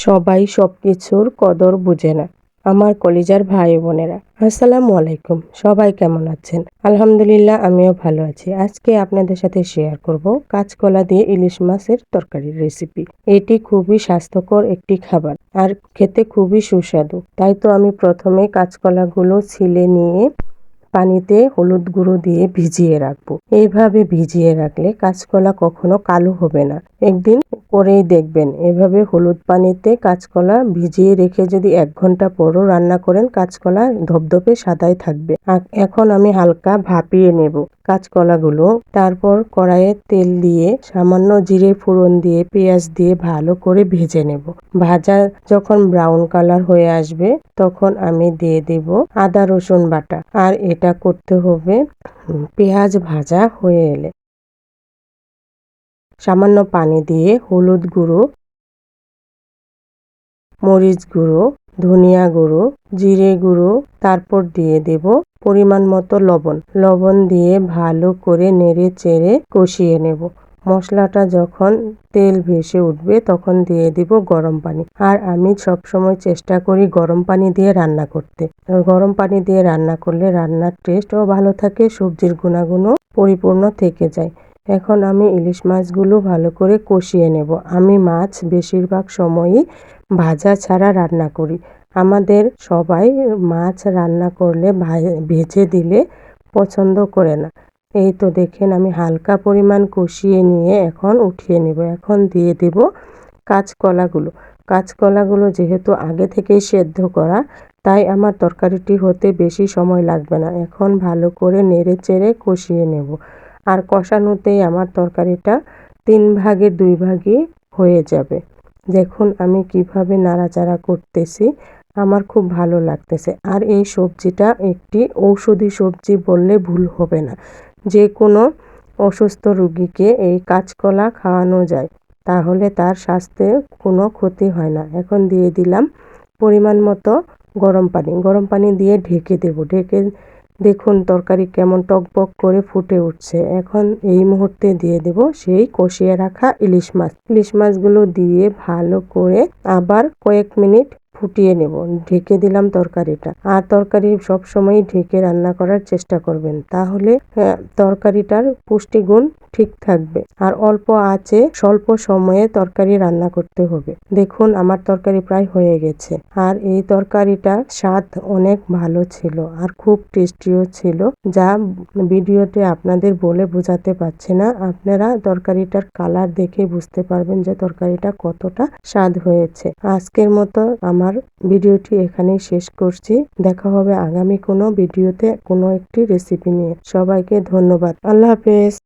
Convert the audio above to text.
সবাই সবকিছুর কদর বুঝে না। আমার কলিজার ভাই বোনেরা, আসসালামু আলাইকুম। সবাই কেমন আছেন? আলহামদুলিল্লাহ, আমিও ভালো আছি। আজকে আপনাদের সাথে শেয়ার করব কাঁচকলা দিয়ে ইলিশ মাছের তরকারির রেসিপি। এটি খুবই স্বাস্থ্যকর একটি খাবার আর খেতে খুবই সুস্বাদু। তাই তো আমি প্রথমে কাঁচকলাগুলো ছিলে নিয়ে পানিতে হলুদ গুঁড়ো দিয়ে ভিজিয়ে রাখবো। এইভাবে ভিজিয়ে রাখলে কাঁচকলা কখনো কালো হবে না। একদিন করেই দেখবেন, এভাবে হলুদ পানিতে কাঁচকলা ভিজিয়ে রেখে যদি 1 ঘন্টা পরও রান্না করেন, কাঁচকলা ধবধবে সাদাই থাকবে। এখন আমি হালকা ভাপিয়ে নেব কাঁচকলাগুলো। তারপর কড়াইয়ে তেল দিয়ে সামান্য জিরে ফোড়ন দিয়ে পেঁয়াজ দিয়ে ভালো করে ভেজে নেব। ভাজা যখন ব্রাউন কালার হয়ে আসবে তখন আমি দিয়ে দেব আদা রসুন বাটা। আর এটা করতে হবে পেঁয়াজ ভাজা হয়ে এলে সামান্য পানি দিয়ে হলুদ গুঁড়ো, মরিচ গুঁড়ো, ধনিয়া গুঁড়ো, জিরে গুঁড়ো, তারপর দিয়ে দেব পরিমাণ মতো লবণ দিয়ে ভালো করে নেড়ে চেড়ে কষিয়ে নেব। মশলাটা যখন তেল ভেসে উঠবে তখন দিয়ে দিব গরম পানি। আর আমি সবসময় চেষ্টা করি গরম পানি দিয়ে রান্না করতে। গরম পানি দিয়ে রান্না করলে রান্নার টেস্টও ভালো থাকে, সবজির গুণাগুণও পরিপূর্ণ থেকে যায়। এখন আমি ইলিশ মাছগুলো ভালো করে কষিয়ে নেব। আমি মাছ বেশিরভাগ সময়ই ভাজা ছাড়া রান্না করি। আমাদের সবাই মাছ রান্না করলে ভেজে দিলে পছন্দ করে না। এই তো দেখেন, আমি হালকা পরিমাণ কষিয়ে নিয়ে এখন উঠিয়ে নেব। এখন দিয়ে দেব কাঁচকলাগুলো যেহেতু আগে থেকেই সেদ্ধ করা, তাই আমার তরকারিটি হতে বেশি সময় লাগবে না। এখন ভালো করে নেড়ে চেড়ে কষিয়ে নেব। আর কষানোতেই আমার তরকারিটা 3 ভাগের 2 ভাগই হয়ে যাবে। দেখুন আমি কিভাবে নাড়াচাড়া করতেছি, আমার খুব ভালো লাগতেছে। আর এই সবজিটা একটি ঔষধি সবজি বললে ভুল হবে না। যে কোনো অসুস্থ রোগীকে এই কাঁচকলা খাওয়ানো যায়, তাহলে তার স্বাস্থ্যে কোনো ক্ষতি হয় না। এখন দিয়ে দিলাম পরিমাণ মতো গরম পানি দিয়ে ঢেকে দেব। দেখুন তরকারি কেমন টকবক করে ফুটে উঠছে। এখন এই মুহূর্তে দিয়ে দেব সেই কষিয়ে রাখা ইলিশ মাছগুলো দিয়ে ভালো করে আবার কয়েক মিনিট ফুটিয়ে নেব। ঢেকে দিলাম তরকারিটা। আর তরকারি সবসময় ঢেকে রান্না করার চেষ্টা করবেন, তাহলে তরকারিটার পুষ্টিগুণ ঠিক থাকবে। আর অল্প আঁচে স্বল্প সময়ে তরকারি রান্না করতে হবে। দেখুন আমার তরকারি প্রায় হয়ে গেছে। আর এই তরকারিটার স্বাদ অনেক ভালো ছিল আর খুব টেস্টিও ছিল, যা ভিডিওতে আপনাদের বলে বোঝাতে পারছি না। আপনারা তরকারিটার কালার দেখে বুঝতে পারবেন যে তরকারিটা কতটা স্বাদ হয়েছে। আজকের মতো আমার ভিডিওটি এখানেই শেষ করছি। দেখা হবে আগামী কোনো ভিডিওতে কোনো একটি রেসিপি নিয়ে। সবাইকে ধন্যবাদ। আল্লাহ হাফেজ।